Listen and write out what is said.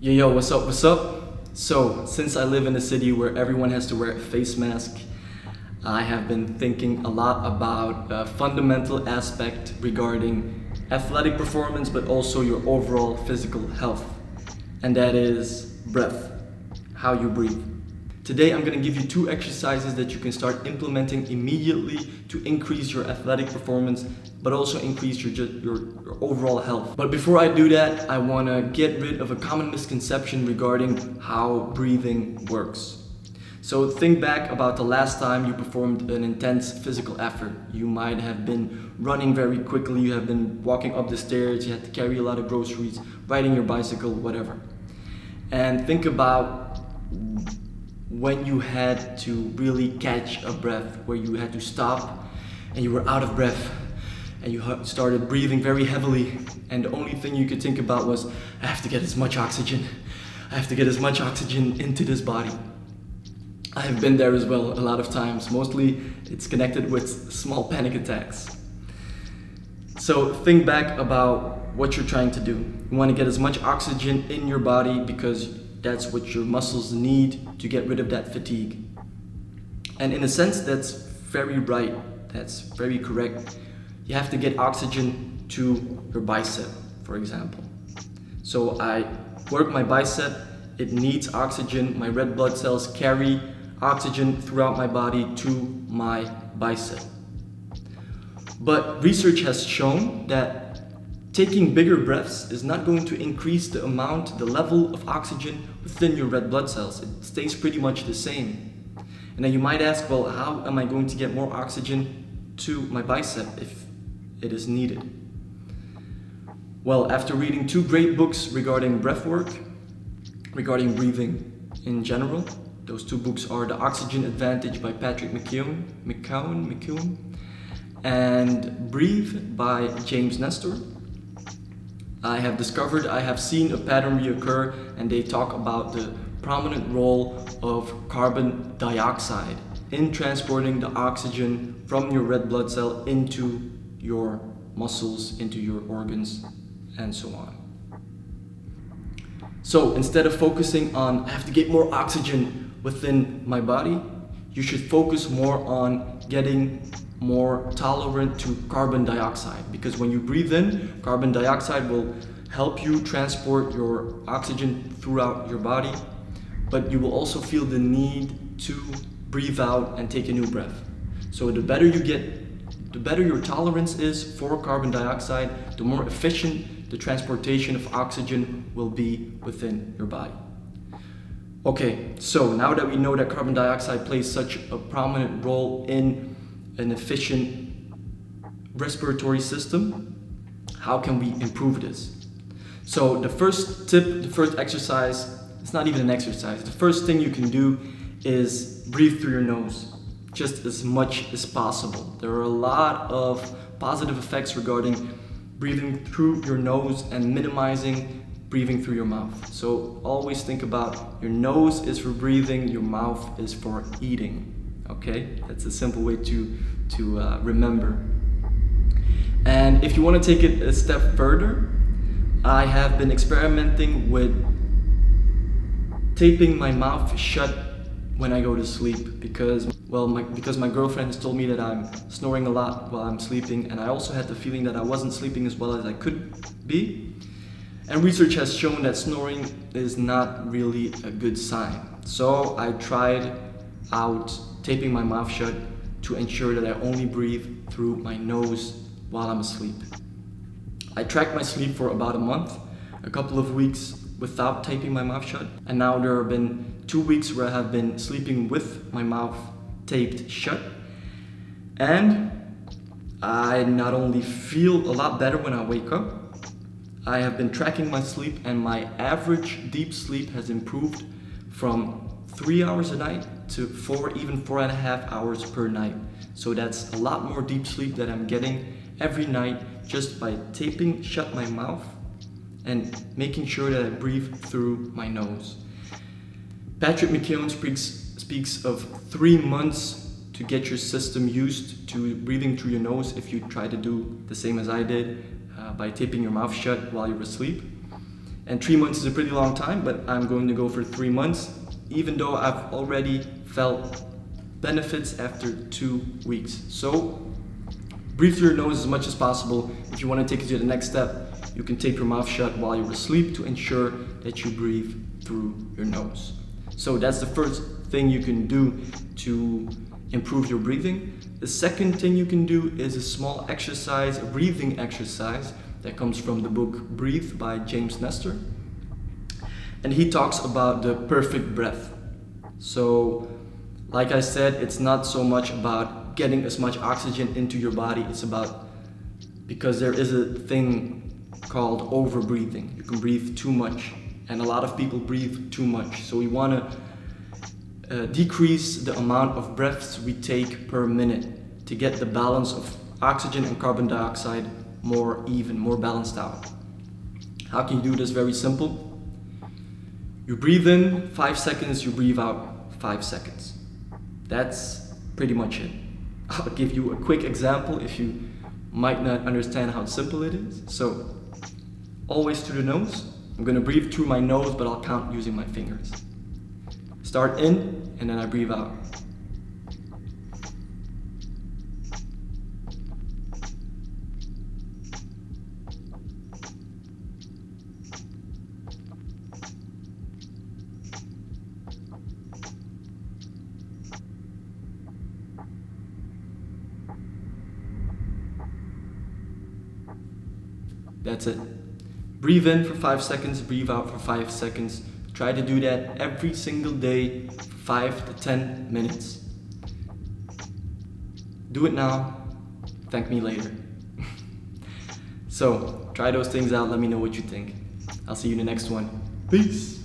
Yo, what's up, what's up? So, since I live in a city where everyone has to wear a face mask, I have been thinking a lot about a fundamental aspect regarding athletic performance, but also your overall physical health. And that is breath, how you breathe. Today I'm going to give you two exercises that you can start implementing immediately to increase your athletic performance, but also increase your overall health. But before I do that, I want to get rid of a common misconception regarding how breathing works. So think back about the last time you performed an intense physical effort. You might have been running very quickly, you have been walking up the stairs, you had to carry a lot of groceries, riding your bicycle, whatever. And think about when you had to really catch a breath, where you had to stop and you were out of breath and you started breathing very heavily, and the only thing you could think about was, I have to get as much oxygen. I have to get as much oxygen into this body. I have been there as well a lot of times. Mostly it's connected with small panic attacks. So think back about what you're trying to do. You want to get as much oxygen in your body because that's what your muscles need to get rid of that fatigue. And in a sense, that's very right. That's very correct. You have to get oxygen to your bicep, for example. So I work my bicep, it needs oxygen. My red blood cells carry oxygen throughout my body to my bicep. But research has shown that taking bigger breaths is not going to increase the level of oxygen within your red blood cells. It stays pretty much the same. And then you might ask, well, how am I going to get more oxygen to my bicep if it is needed? Well, after reading two great books regarding breath work, regarding breathing in general, those two books are The Oxygen Advantage by Patrick McKeown, and Breathe by James Nestor. I have seen a pattern reoccur, and they talk about the prominent role of carbon dioxide in transporting the oxygen from your red blood cell into your muscles, into your organs, and so on. So instead of focusing on, I have to get more oxygen within my body, you should focus more on getting more tolerant to carbon dioxide, because when you breathe in, carbon dioxide will help you transport your oxygen throughout your body, but you will also feel the need to breathe out and take a new breath. So the better your tolerance is for carbon dioxide, the more efficient the transportation of oxygen will be within your body. Okay, so now that we know that carbon dioxide plays such a prominent role in an efficient respiratory system, how can we improve this? So the first tip, the first exercise, it's not even an exercise. The first thing you can do is breathe through your nose, just as much as possible. There are a lot of positive effects regarding breathing through your nose and minimizing breathing through your mouth. So always think about your nose is for breathing, your mouth is for eating. Okay, that's a simple way to remember. And if you want to take it a step further, I have been experimenting with taping my mouth shut when I go to sleep because my girlfriend has told me that I'm snoring a lot while I'm sleeping, and I also had the feeling that I wasn't sleeping as well as I could be. And research has shown that snoring is not really a good sign. So I tried out taping my mouth shut to ensure that I only breathe through my nose while I'm asleep. I tracked my sleep for about a month, a couple of weeks without taping my mouth shut, and now there have been 2 weeks where I have been sleeping with my mouth taped shut, and I not only feel a lot better when I wake up, I have been tracking my sleep, and my average deep sleep has improved from 3 hours a night to 4, even 4.5 hours per night. So that's a lot more deep sleep that I'm getting every night just by taping shut my mouth and making sure that I breathe through my nose. Patrick McKeown speaks of 3 months to get your system used to breathing through your nose if you try to do the same as I did by taping your mouth shut while you're asleep. And 3 months is a pretty long time, but I'm going to go for 3 months, even though I've already felt benefits after 2 weeks. So breathe through your nose as much as possible. If you want to take it to the next step, you can tape your mouth shut while you're asleep to ensure that you breathe through your nose. So that's the first thing you can do to improve your breathing. The second thing you can do is a small exercise, a breathing exercise that comes from the book Breathe by James Nestor. And he talks about the perfect breath. So, like I said, it's not so much about getting as much oxygen into your body, it's about, because there is a thing called over-breathing. You can breathe too much, and a lot of people breathe too much. So we want to decrease the amount of breaths we take per minute to get the balance of oxygen and carbon dioxide more even, more balanced out. How can you do this? Very simple. You breathe in 5 seconds, you breathe out 5 seconds. That's pretty much it. I'll give you a quick example if you might not understand how simple it is. So, always through the nose. I'm going to breathe through my nose, but I'll count using my fingers. Start in, and then I breathe out. That's it. Breathe in for 5 seconds, breathe out for 5 seconds. Try to do that every single day, 5 to 10 minutes. Do it now, thank me later. So, try those things out, let me know what you think. I'll see you in the next one. Peace!